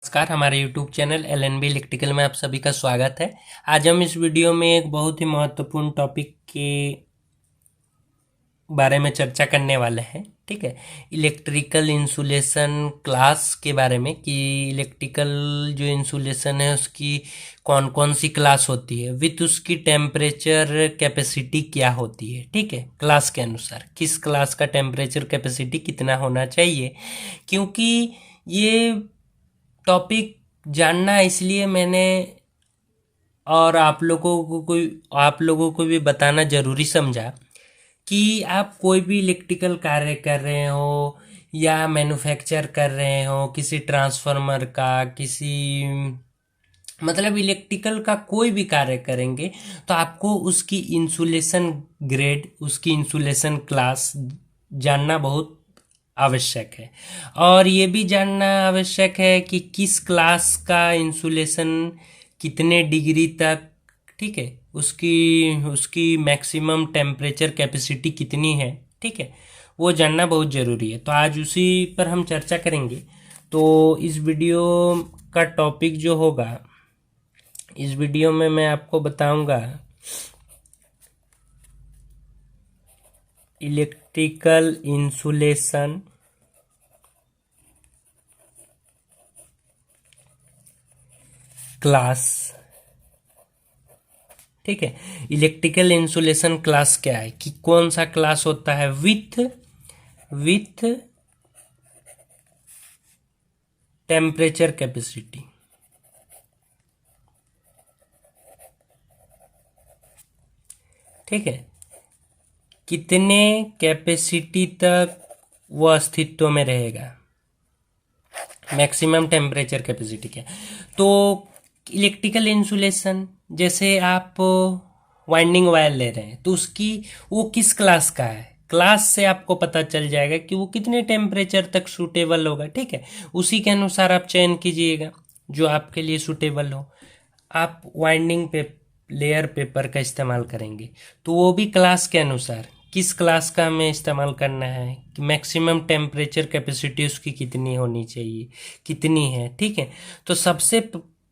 नमस्कार, हमारे YouTube channel LNB electrical में आप सभी का स्वागत है। आज हम इस वीडियो में एक बहुत ही महत्वपूर्ण टॉपिक के बारे में चर्चा करने वाले हैं। ठीक है, इलेक्ट्रिकल इंसुलेशन क्लास के बारे में कि इलेक्ट्रिकल जो इंसुलेशन है उसकी कौन कौन सी क्लास होती है, विथ उसकी टेम्परेचर कैपेसिटी क्या होती है। ठीक है, क्लास के अनुसार किस क्लास का टेम्परेचर कैपेसिटी कितना होना चाहिए, क्योंकि ये टॉपिक जानना इसलिए मैंने और आप लोगों को भी बताना ज़रूरी समझा कि आप कोई भी इलेक्ट्रिकल कार्य कर रहे हो या मैन्युफैक्चर कर रहे हो किसी ट्रांसफार्मर का, किसी मतलब इलेक्ट्रिकल का कोई भी कार्य करेंगे तो आपको उसकी इंसुलेशन ग्रेड, उसकी इंसुलेशन क्लास जानना बहुत आवश्यक है। और ये भी जानना आवश्यक है कि किस क्लास का इंसुलेशन कितने डिग्री तक, ठीक है, उसकी उसकी मैक्सिमम टेम्परेचर कैपेसिटी कितनी है, ठीक है, वो जानना बहुत ज़रूरी है। तो आज उसी पर हम चर्चा करेंगे। तो इस वीडियो का टॉपिक जो होगा, इस वीडियो में मैं आपको बताऊंगा इलेक्ट्रिकल इंसुलेशन क्लास। ठीक है, इलेक्ट्रिकल इंसुलेशन क्लास क्या है कि कौन सा क्लास होता है विथ टेम्परेचर कैपेसिटी। ठीक है, कितने कैपेसिटी तक वो अस्तित्व में रहेगा, मैक्सिमम टेम्परेचर कैपेसिटी क्या। तो इलेक्ट्रिकल इंसुलेशन, जैसे आप वाइंडिंग वायर ले रहे हैं तो उसकी वो किस क्लास का है, क्लास से आपको पता चल जाएगा कि वो कितने टेम्परेचर तक सूटेबल होगा। ठीक है, उसी के अनुसार आप चयन कीजिएगा जो आपके लिए सूटेबल हो। आप वाइंडिंग पे लेयर पेपर का इस्तेमाल करेंगे तो वो भी क्लास के अनुसार किस क्लास का हमें इस्तेमाल करना है कि मैक्सिमम टेम्परेचर कैपेसिटी उसकी कितनी होनी चाहिए, कितनी है। ठीक है, तो सबसे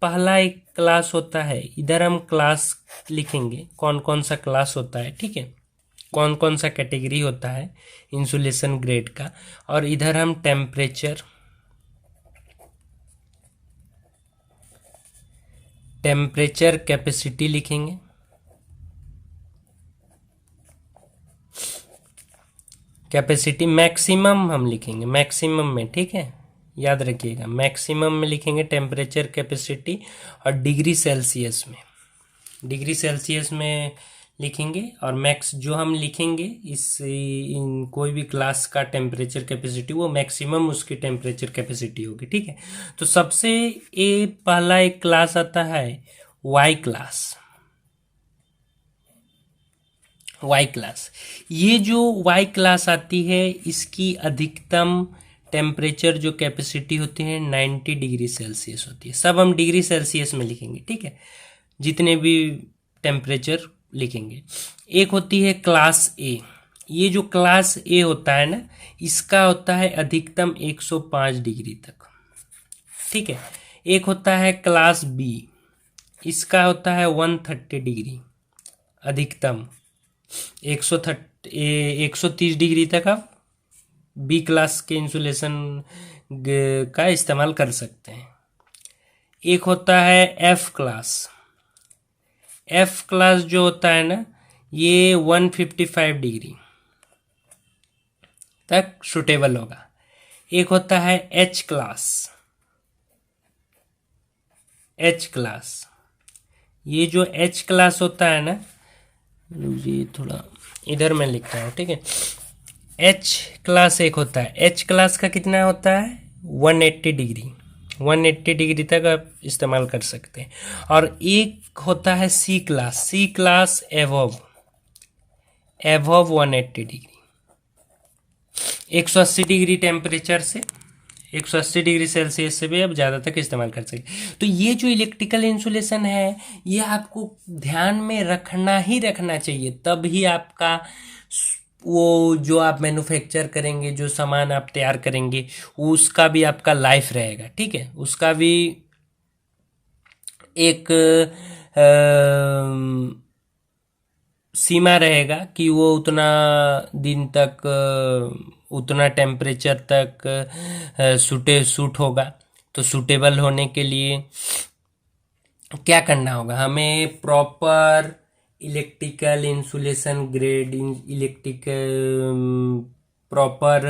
पहला एक क्लास होता है, इधर हम क्लास लिखेंगे कौन कौन सा क्लास होता है। ठीक है, कौन कौन सा कैटेगरी होता है इंसुलेशन ग्रेड का, और इधर हम टेम्परेचर कैपेसिटी लिखेंगे। कैपेसिटी मैक्सिमम हम लिखेंगे, मैक्सिमम में। ठीक है, याद रखिएगा मैक्सिमम में लिखेंगे टेम्परेचर कैपेसिटी, और डिग्री सेल्सियस में लिखेंगे। और मैक्स जो हम लिखेंगे इन कोई भी क्लास का टेम्परेचर कैपेसिटी, वो मैक्सिमम उसकी टेम्परेचर कैपेसिटी होगी। ठीक है, तो सबसे पहला एक क्लास आता है वाई क्लास। ये जो वाई क्लास आती है इसकी अधिकतम टेम्परेचर जो कैपेसिटी होती है 90 डिग्री सेल्सियस होती है। सब हम डिग्री सेल्सियस में लिखेंगे। ठीक है, जितने भी टेम्परेचर लिखेंगे। एक होती है क्लास ए। ये जो क्लास ए होता है ना, इसका होता है अधिकतम 105 डिग्री तक। ठीक है, एक होता है क्लास बी, इसका होता है 130 डिग्री अधिकतम, 130 डिग्री तक आप बी क्लास के इंसुलेशन का इस्तेमाल कर सकते हैं। एक होता है एफ क्लास जो होता है ना, ये 155 डिग्री तक सूटेबल होगा। एक होता है एच क्लास। ये जो एच क्लास होता है ना, ये थोड़ा इधर मैं लिखता हूँ। ठीक है, एच क्लास एक होता है, एच क्लास का कितना होता है 180 डिग्री तक आप इस्तेमाल कर सकते हैं। और एक होता है सी क्लास एवोव 180 डिग्री, 180 डिग्री टेम्परेचर से, 180 डिग्री सेल्सियस से भी आप ज़्यादा तक इस्तेमाल कर सकते। तो ये जो इलेक्ट्रिकल इंसुलेशन है, ये आपको ध्यान में रखना चाहिए, तभी आपका वो जो आप मैन्युफैक्चर करेंगे, जो सामान आप तैयार करेंगे, उसका भी आपका लाइफ रहेगा, ठीक है, उसका भी एक सीमा रहेगा कि वो उतना दिन तक उतना टेम्परेचर तक सूट होगा। तो सूटेबल होने के लिए क्या करना होगा, हमें proper electrical insulation grade electrical proper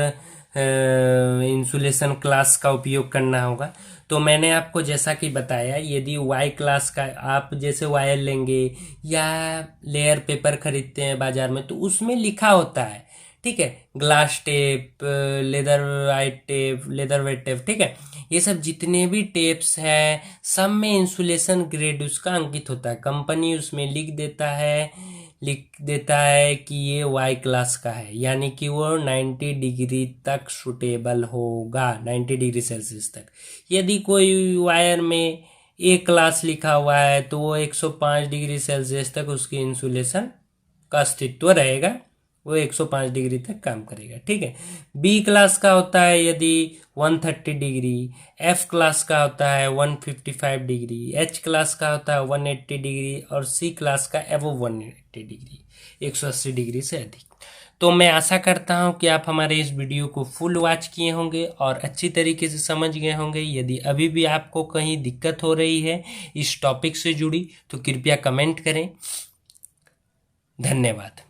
insulation class का उपयोग करना होगा। तो मैंने आपको जैसा कि बताया, यदि वाई क्लास का आप जैसे वायर लेंगे या लेयर पेपर खरीदते हैं बाजार में, तो उसमें लिखा होता है, ठीक है, glass tape, leather white tape, leather wet tape, ठीक है, ये सब जितने भी टेप्स हैं सब में इंसुलेशन ग्रेड उसका अंकित होता है। कंपनी उसमें लिख देता है कि ये वाई क्लास का है, यानी कि वो 90 डिग्री तक सूटेबल होगा, 90 डिग्री सेल्सियस तक। यदि कोई वायर में ए क्लास लिखा हुआ है तो वो 105 डिग्री सेल्सियस तक उसकी इंसुलेशन का अस्तित्व रहेगा, वो 105 डिग्री तक काम करेगा, ठीक है। बी क्लास का होता है यदि 130 डिग्री, एफ क्लास का होता है 155 डिग्री, एच क्लास का होता है 180 डिग्री और सी क्लास का एवो 180 डिग्री, 180 डिग्री से अधिक। तो मैं आशा करता हूं कि आप हमारे इस वीडियो को फुल वॉच किए होंगे और अच्छी तरीके से समझ गए होंगे। यदि अभी भी आपको कहीं दिक्कत हो रही है इस टॉपिक से जुड़ी तो कृपया कमेंट करें। धन्यवाद।